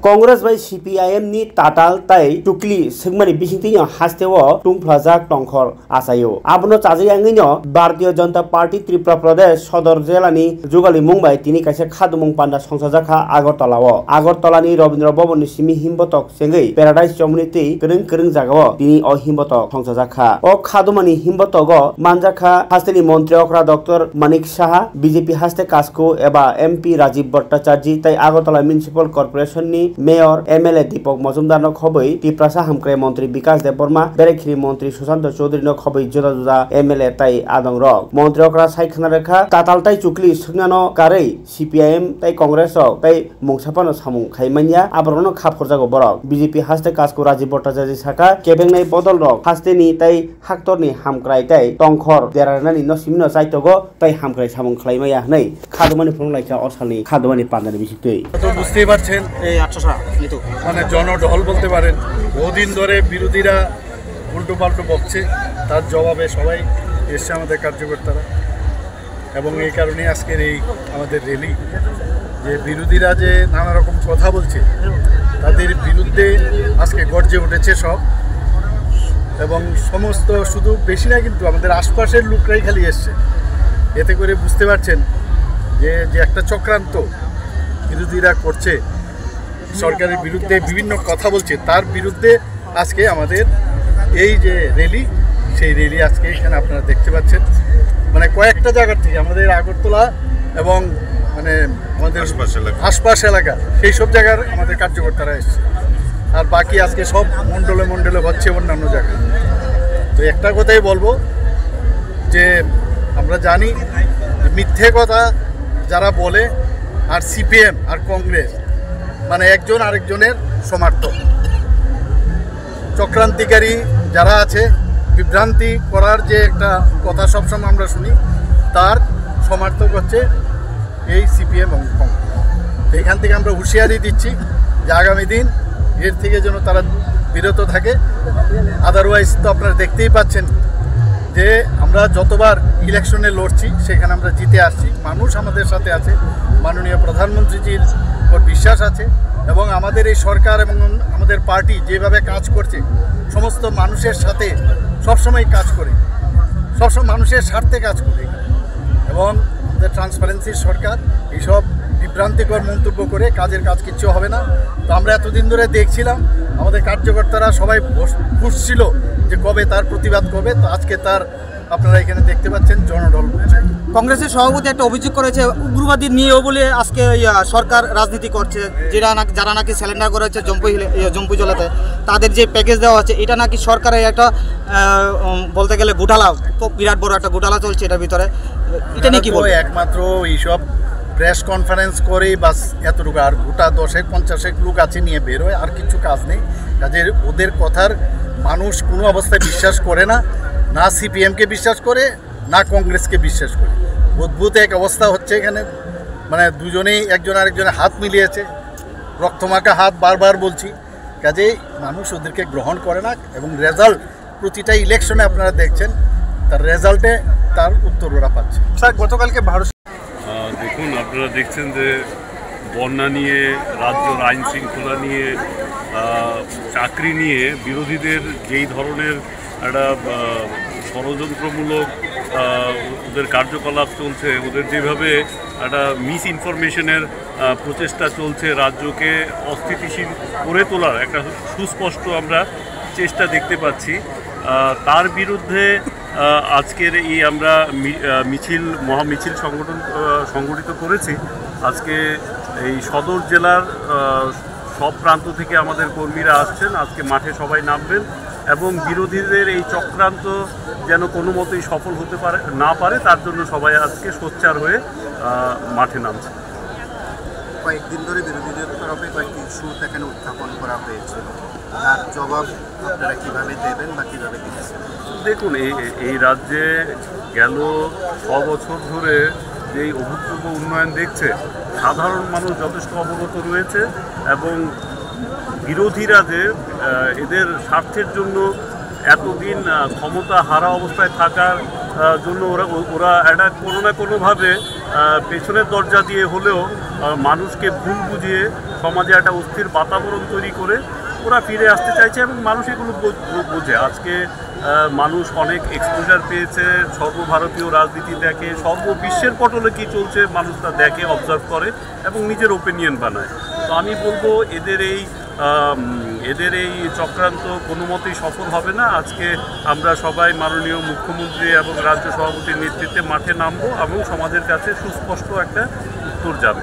Congress by CPIM ni tatal tai tukli segmani bisingti yang hastewo tungplajak tongkhor asayo. Abono chaji angino Bharatiya Janata Party Tripura Pradesh Sodor Jelani Jugali Mumbai tini kaisa khadumung panda songsajaka Agartalawo. Agartalani Rabindra Bhavan ni simi himbotok sengai Paradise Community kereng jagao tini o himbotok songsajaka. O khadumani himbotogo manjaka hasteni Mantri Okra Dr. Manik Saha BJP haste kasko eba MP Rajiv Bhattacharya tai Agartala Municipal Corporation ni Mayor MLA Deepak Majumdar no khoboi Tiprasa Hamkrai Mantri Vikas Deborma Berekhiri Mantri Sushant Chaudhary no khoboi juda MLA tai adong rok Mantri okra saikhana rekha tatal tai chukli sungano karei CPIM tai Congress ok tai mungsapano samung khaimanya abrono khapkhorjago borok BJP haste kasko Rajiv Bhattacharya saka kebengnai bodol rok haste ni tai haktorni hamkrai tai tongkhor derarnani no simino saitogo tai hamkrai samung khlaimaya nei khadumani phonlaika osalni khadumani pandani bisitei তো বুঝতেই পারছেন এই 800 মানে জনঢল বলতে পারেন বহুদিন ধরে বিরোধীরা উল্টো পাল্টো বকছে তার জবাবে সবাই এসছে আমাদের কার্যকর্তারা এবং এই কারণে আজকের এই আমাদের র্যালি যে বিরোধীরা যে নানা রকম কথা বলছে তাদের বিরুদ্ধে আজকে গর্জে উঠেছে সব এবং সমস্ত শুধু বেশি না কিন্তু আমাদের আশপাশের লোকরাই খালি এসছে এতে করে বুঝতে পারছেন যে যে একটা চক্রান্ত বিরোধীরা করছে সরকারের বিরুদ্ধে বিভিন্ন কথা বলছে তার বিরুদ্ধে আজকে আমাদের এই যে র্যালি সেই র্যালি আজকে এখানে আপনারা দেখতে পাচ্ছেন মানে কয়েকটা জায়গা থেকে আমাদের আগরতলা এবং মানে আমাদের আশপাশ এলাকা সেই সব জায়গার আমাদের কার্যকর্তারা এসছে আর বাকি আজকে সব মণ্ডলে হচ্ছে অন্যান্য জায়গায় তো একটা কথাই বলবো যে আমরা জানি যে মিথ্যে কথা যারা বলে আর সিপিএম আর কংগ্রেস মানে একজন আরেকজনের সমর্থক চক্রান্তিকারী যারা আছে বিভ্রান্তি করার যে একটা কথা সবসময় আমরা শুনি তার সমর্থক হচ্ছে এই সিপিএম এবং কংগ্রেস তো এখান থেকে আমরা হুঁশিয়ারি দিচ্ছি যে আগামী দিন এর থেকে যেন তারা বিরত থাকে আদারওয়াইজ তো আপনারা দেখতেই পাচ্ছেন যে আমরা যতবার ইলেকশনে লড়ছি সেখানে আমরা জিতে আসছি মানুষ আমাদের সাথে আছে মাননীয় প্রধানমন্ত্রীজির উপর বিশ্বাস আছে এবং আমাদের এই সরকার এবং আমাদের পার্টি যেভাবে কাজ করছে সমস্ত মানুষের সাথে সবসময় কাজ করে সবসময় মানুষের স্বার্থে কাজ করে এবং আমাদের ট্রান্সপারেন্সির সরকার এইসব বিভ্রান্তিকর মন্তব্য করে কাজের কাজ কিচ্ছু হবে না তো আমরা এতদিন ধরে দেখছিলাম আমাদের কার্যকর্তারা সবাই খুঁজছিল যে কবে তার প্রতিবাদ করবে তো আজকে তার আপনারা এখানে দেখতে পাচ্ছেন জনঢল কংগ্রেসের সভাপতি একটা অভিযোগ করেছে উগ্রবাদী নিয়েও বলে আজকে সরকার রাজনীতি করছে যারা নাকি স্যালেন্ডার করেছে জম্পু জেলাতে তাদের যে প্যাকেজ দেওয়া হচ্ছে এটা নাকি সরকারের একটা বলতে গেলে ঘোটালা বিরাট বড় একটা ঘোটালা চলছে এটার ভিতরে এটা নিয়ে কি বলবো একমাত্র এইসব প্রেস কনফারেন্স করেই বাস এতটুকু আর গোটা 10-50 লোক আছে নিয়ে বেরোয় আর কিছু কাজ নেই কাজের ওদের কথার মানুষ কোনো অবস্থায় বিশ্বাস করে না না সিপিএমকে বিশ্বাস করে না কংগ্রেসকে বিশ্বাস করে অদ্ভুত এক অবস্থা হচ্ছে এখানে মানে দুজনেই একজন আরেকজনের হাত মিলিয়েছে রক্তমাখা হাত বারবার বলছি কাজেই মানুষ ওদেরকে গ্রহণ করে না এবং রেজাল্ট প্রতিটা ইলেকশনে আপনারা দেখছেন তার রেজাল্টে তার উত্তর ওরা পাচ্ছে স্যার গতকালকে ভারত দেখুন আপনারা দেখছেন যে বন্যা নিয়ে রাজ্যের আইন শৃঙ্খলা নিয়ে চাকরি নিয়ে বিরোধীদের যেই ধরনের একটা ষড়যন্ত্রমূলক ওদের কার্যকলাপ চলছে ওদের যেভাবে একটা মিস ইনফরমেশনের প্রচেষ্টা চলছে রাজ্যকে অস্থিতিশীল করে তোলার একটা সুস্পষ্ট আমরা চেষ্টা দেখতে পাচ্ছি তার বিরুদ্ধে আজকের এই আমরা মহামিছিল সংগঠিত করেছি আজকে এই সদর জেলার সব প্রান্ত থেকে আমাদের কর্মীরা আসছেন আজকে মাঠে সবাই নামবেন এবং বিরোধীদের এই চক্রান্ত যেন কোনো মতেই সফল হতে না পারে তার জন্য সবাই আজকে সোচ্চার হয়ে মাঠে নামছে কয়েকদিন ধরে বিরোধীদের তরফে কয়েকটি ইস্যু এখানে উত্থাপন করা হয়েছিল তার জবাব আপনারা কীভাবে দেবেন বা কীভাবে দিচ্ছেন দেখুন এই রাজ্যে গেল 6 বছর ধরে যেই অভূতপূর্ব উন্নয়ন দেখছে সাধারণ মানুষ যথেষ্ট অবগত রয়েছে এবং বিরোধীরা যে এদের স্বার্থের জন্য এতদিন ক্ষমতা হারা অবস্থায় থাকার জন্য ওরা একটা কোনো না কোনোভাবে পেছনের দরজা দিয়ে হলেও মানুষকে ভুল বুঝিয়ে সমাজে একটা অস্থির বাতাবরণ তৈরি করে ওরা ফিরে আসতে চাইছে এবং মানুষ এগুলো বোঝে। আজকে মানুষ অনেক এক্সপোজার পেয়েছে, সর্বভারতীয় রাজনীতি দেখে, সর্ববিশ্বের পটলে কী চলছে মানুষ তা দেখে, অবজার্ভ করে এবং নিজের ওপিনিয়ন বানায়। তো আমি বলবো এদের এই চক্রান্ত কোনো মতেই সফল হবে না। আজকে আমরা সবাই মাননীয় মুখ্যমন্ত্রী এবং রাজ্য সভাপতির নেতৃত্বে মাঠে নামবো এবং সমাজের কাছে সুস্পষ্ট একটা উত্তর যাবে।